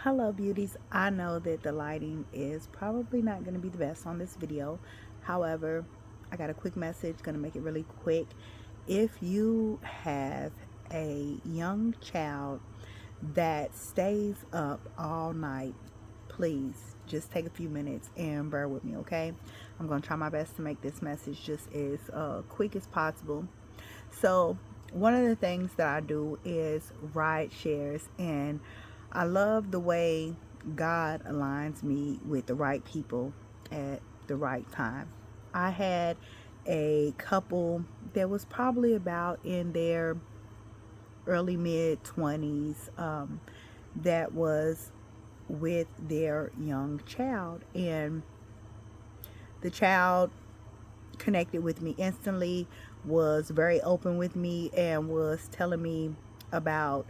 Hello beauties, I know that the lighting is probably not going to be the best on this video. However, I got a quick message, going to make it really quick. If you have a young child that stays up all night, please just take a few minutes and bear with me, okay? I'm going to try my best to make this message just as quick as possible. So one of the things that I do is ride shares, and I love the way God aligns me with the right people at the right time. I had a couple that was probably about in their early mid 20s that was with their young child, and the child connected with me instantly, was very open with me, and was telling me about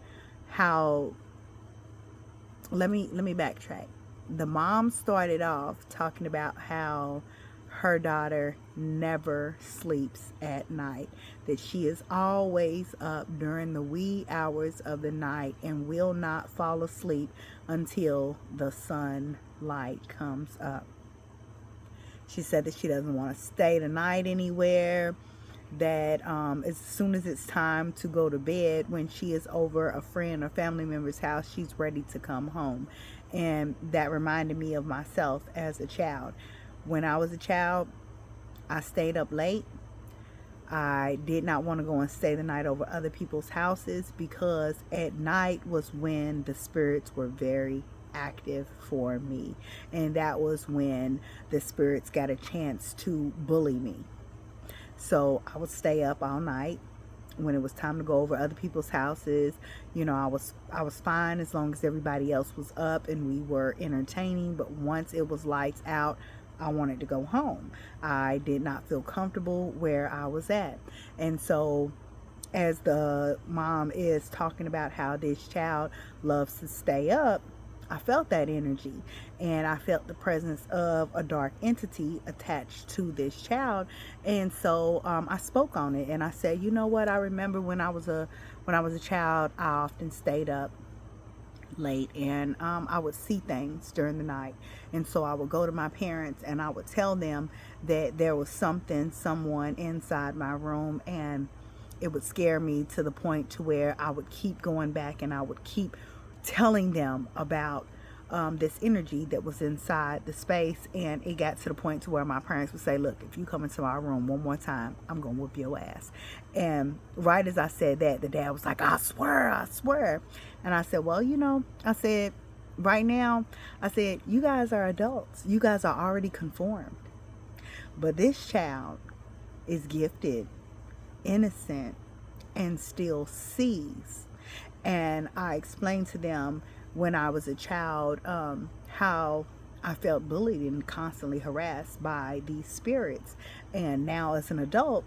how, let me backtrack. The mom started off talking about how her daughter never sleeps at night, that she is always up during the wee hours of the night and will not fall asleep until the sunlight comes up. She said that she doesn't want to stay the night anywhere, that as soon as it's time to go to bed, when she is over a friend or family member's house, she's ready to come home. And that reminded me of myself as a child. When I was a child, I stayed up late. I did not want to go and stay the night over other people's houses, because at night was when the spirits were very active for me, and that was when the spirits got a chance to bully me. So I would stay up all night. When it was time to go over other people's houses, I was fine as long as everybody else was up and we were entertaining. But once it was lights out, I wanted to go home. I did not feel comfortable where I was at. And so, as the mom is talking about how this child loves to stay up, I felt that energy, and I felt the presence of a dark entity attached to this child. And so I spoke on it, and I said, you know what, I remember when I was a child, I often stayed up late, and I would see things during the night. And so I would go to my parents and I would tell them that there was someone inside my room, and it would scare me to the point to where I would keep going back and I would keep telling them about this energy that was inside the space. And it got to the point to where my parents would say, look, if you come into my room one more time, I'm gonna whoop your ass. And right as I said that, the dad was like, I swear. And I said, well, I said, right now, I said, you guys are adults, you guys are already conformed, but this child is gifted, innocent, and still sees. And I explained to them when I was a child how I felt bullied and constantly harassed by these spirits. And now as an adult,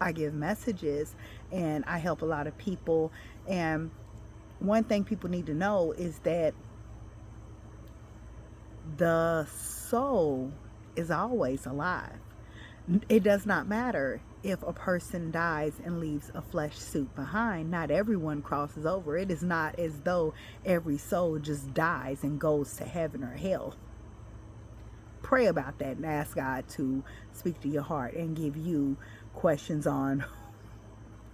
I give messages and I help a lot of people. And one thing people need to know is that the soul is always alive. It does not matter if a person dies and leaves a flesh suit behind. Not everyone crosses over. It is not as though every soul just dies and goes to heaven or hell. Pray about that and ask God to speak to your heart and give you questions on,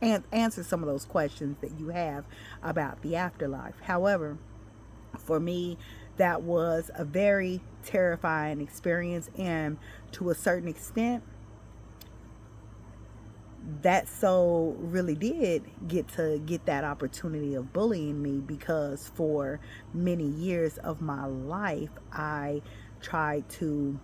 and answer some of those questions that you have about the afterlife. However, for me, that was a very terrifying experience, and to a certain extent, that soul really did get that opportunity of bullying me, because for many years of my life I tried to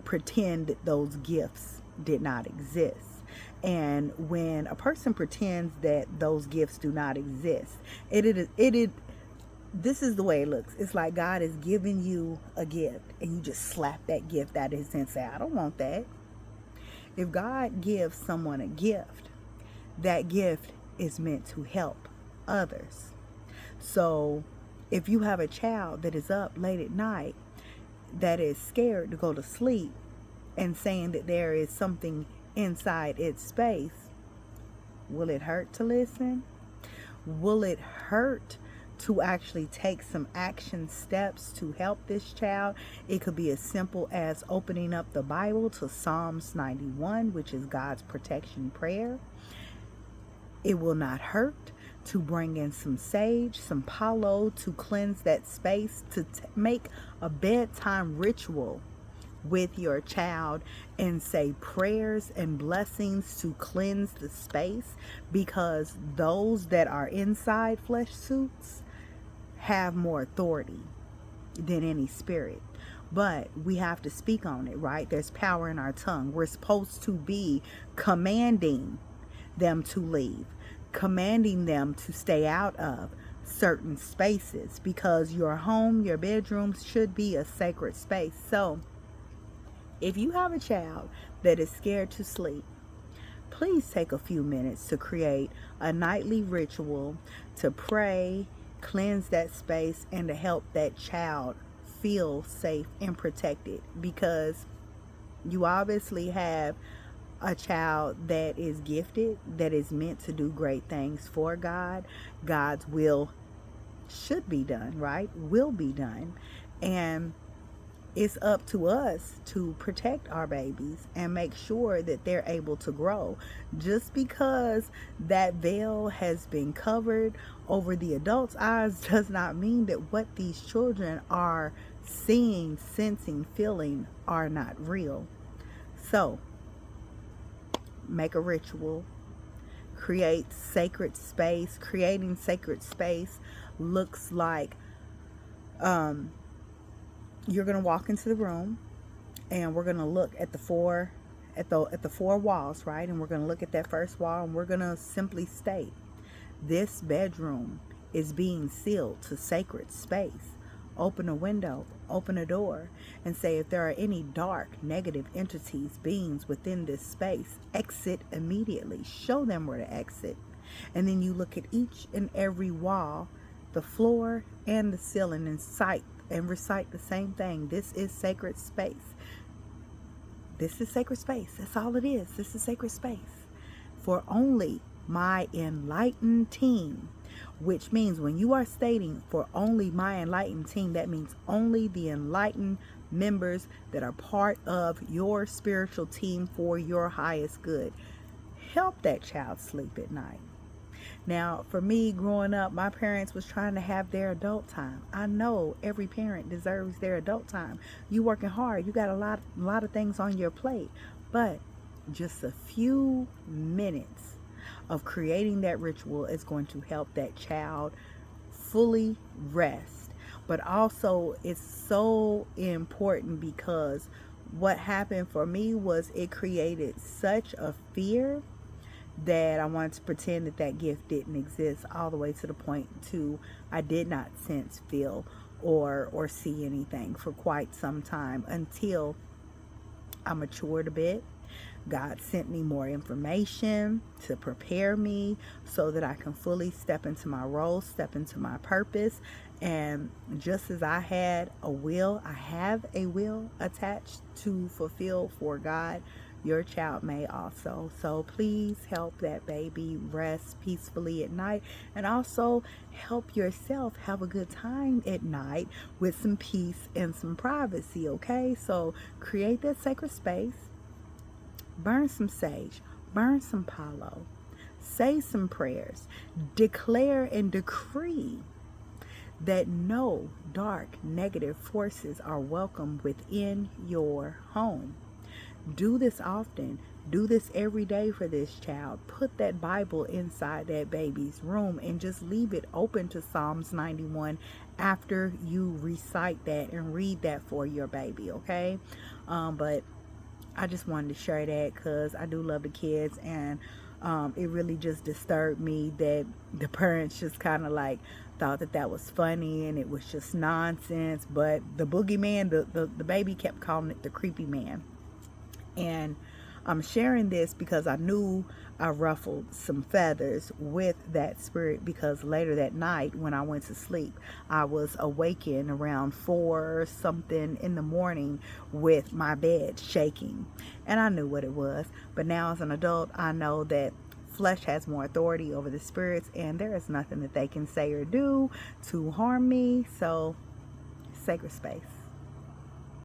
pretend that those gifts did not exist. And when a person pretends that those gifts do not exist, this is the way it looks. It's like God is giving you a gift and you just slap that gift out of his hand and say, I don't want that. If God gives someone a gift, that gift is meant to help others. So if you have a child that is up late at night, that is scared to go to sleep, and saying that there is something inside its space, will it hurt to listen? Will it hurt to actually take some action steps to help this child. It could be as simple as opening up the Bible to Psalms 91, which is God's protection prayer. It will not hurt to bring in some sage, some palo to cleanse that space, to make a bedtime ritual with your child and say prayers and blessings to cleanse the space, because those that are inside flesh suits have more authority than any spirit. But we have to speak on it, right? There's power in our tongue. We're supposed to be commanding them to leave, commanding them to stay out of certain spaces, because your home, your bedroom should be a sacred space. So if you have a child that is scared to sleep, please take a few minutes to create a nightly ritual to pray, cleanse that space, and to help that child feel safe and protected, because you obviously have a child that is gifted, that is meant to do great things for God. God's will should be done, right? Will be done. And it's up to us to protect our babies and make sure that they're able to grow. Just because that veil has been covered over the adults' eyes does not mean that what these children are seeing, sensing, feeling are not real. So, make a ritual. Create sacred space. Creating sacred space looks like you're going to walk into the room, and we're going to look at the four walls, right? And we're going to look at that first wall, and we're going to simply state, this bedroom is being sealed to sacred space. Open a window, open a door, and say, if there are any dark, negative entities, beings within this space, exit immediately. Show them where to exit. And then you look at each and every wall, the floor and the ceiling, and recite the same thing. This is sacred space. This is sacred space. That's all it is. This is sacred space for only my enlightened team, which means when you are stating for only my enlightened team, that means only the enlightened members that are part of your spiritual team for your highest good. Help that child sleep at night. Now, for me, growing up, my parents was trying to have their adult time. I know every parent deserves their adult time. You working hard. You got a lot of things on your plate. But just a few minutes of creating that ritual is going to help that child fully rest. But also, it's so important, because what happened for me was it created such a fear that I wanted to pretend that gift didn't exist, all the way to the point to I did not sense, feel, or see anything for quite some time, until I matured a bit. God sent me more information to prepare me so that I can fully step into my role, step into my purpose. And just as I had a will, I have a will attached to fulfill for God. Your child may also. So please help that baby rest peacefully at night, and also help yourself have a good time at night with some peace and some privacy, okay? So create that sacred space, burn some sage, burn some palo, say some prayers, declare and decree that no dark, negative forces are welcome within your home. Do this often. Do this every day for this child. Put that Bible inside that baby's room and just leave it open to Psalms 91 after you recite that and read that for your baby, okay? But I just wanted to share that because I do love the kids, and it really just disturbed me that the parents just kind of like thought that was funny and it was just nonsense. But the boogeyman, the baby kept calling it the creepy man. And I'm sharing this because I knew I ruffled some feathers with that spirit, because later that night when I went to sleep, I was awakened around 4 something in the morning with my bed shaking, and I knew what it was. But now as an adult, I know that flesh has more authority over the spirits, and there is nothing that they can say or do to harm me. So, sacred space.